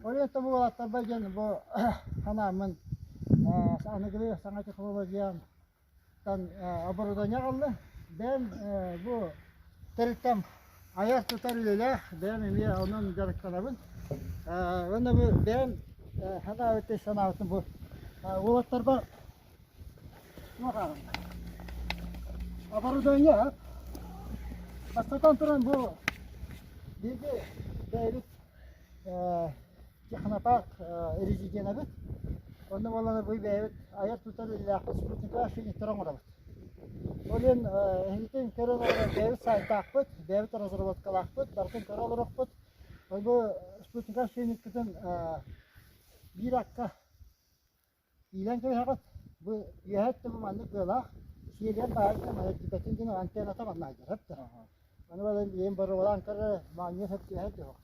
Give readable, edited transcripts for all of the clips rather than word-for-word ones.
Oraya tabi olatlar bacan bu hanımın anıgılı sana teknolojiyan abarudanya kaldı. Ben bu terikten ayar tutar ile ben emiye onun jarıktanabın. Onda bu ben hana öte sanatın bu olatlar ba ne kaldı? Abarudanya Baştan turan bu bilgi devlet Yakınapak erici genabı. Onda olanı bu devlet ayar tutar ile Sputnik'a şey itiram olabı. Olen ehlitin körelere devlet saytı akbıt, devlet razırvatkalı akbıt, barkın körel akbıt. Bu Sputnik'a şey itiram bir dakika ilan köy hakat. Bu yahat da bu manlık böyle. Şiirler bağırken ayaktibetin yine antena tamam naydır hep de. Bana böyle yem barı olan karı manyak hep de yok.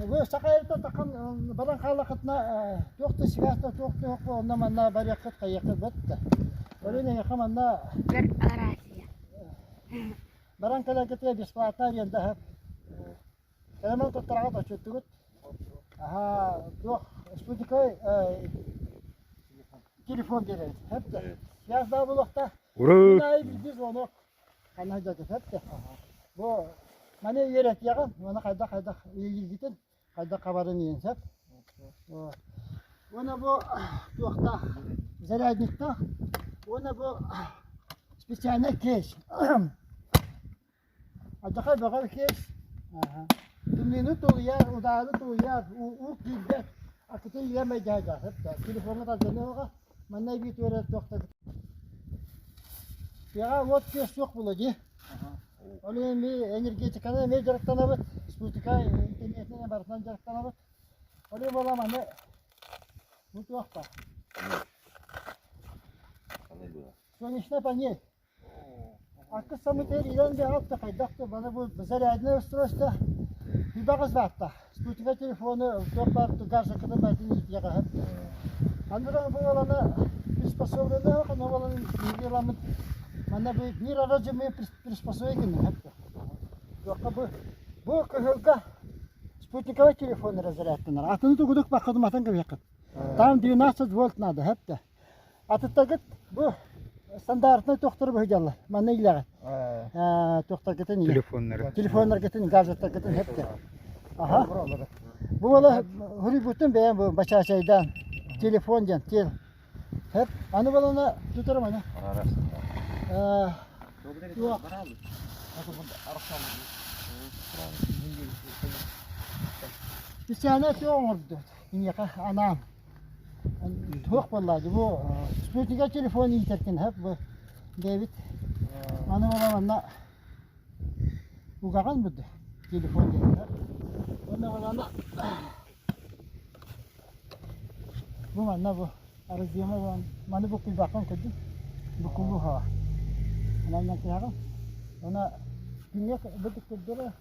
Bu sakayırda takım baran kalakatna yoktu sigahta yoktu yok bu ondan manna bari yakıt kayakıt bitti. Öyle ne yakamanda bir arasiya. Baran kalakatya besplatna yanda hep. Kalaman tutturagat açıttıgut. Aha yok Sputnik'e telefon gelir hep de. Yaz daha bulukta. Binayı biz onu kanaydadık hep de. Bu mane yeret yagan, ona kayda ilgili gitin, kayda kabarın yiyin hep. Ona bu tuğda zararlıkta, ona bu spesiyalne keş. Adakay bakar keş. Tümlüğünü tuğuyar, udağını tuğuyar, uğuk gildet. Akıtı yiyemeyeceğiz hep de. Telefonu da dönüyor, mane bir tuğra tuğda. Ya вот keş yok buladı. Onun bir energetikada ne jarıktanabı, Sputnik'a internetine barınan jarıktanabı. Onun bolamanı mutlu vakta. Son işine panye. Akıl samiter ilan bir hafta kaydaktı bana bu zararlı ustrosta. Bir bakız vakta. Sputnik'a telefonu çok barıtı garsa kadar barıtını ihtiyaca hep. Andıran bu olanı приспособлены, но olanı bilgilerini bana bir aracı mı приспособлены hep. Bu köyga Sputnik'a telefonu razılattılar. Atını da guduk bakıyordum atan gibi yakın. Tam 12 volt nadı hep de. Atıtta git bu standartına doktor bu hıcalar. Bana ilağı. Doktor gitin. Telefonlar gitin, gadgetler gitin hep de. Aha. Bu valla huri bütün beğen bu başa telefondan tel. Hep anı balona tutarım ana. Yok. Bir sene yok oldu. Yine anam. Çok vallahi bu Sputnik'a telefonu iterken hep bu David. Anı balona bu kakan mıydı? Telefon dedi. Anı balona bu mana bu. Arızıyama bu. Mana bu kul bakın kedi. Bu kulu ha. Anam nak yakan. Ona dünya bedik kedere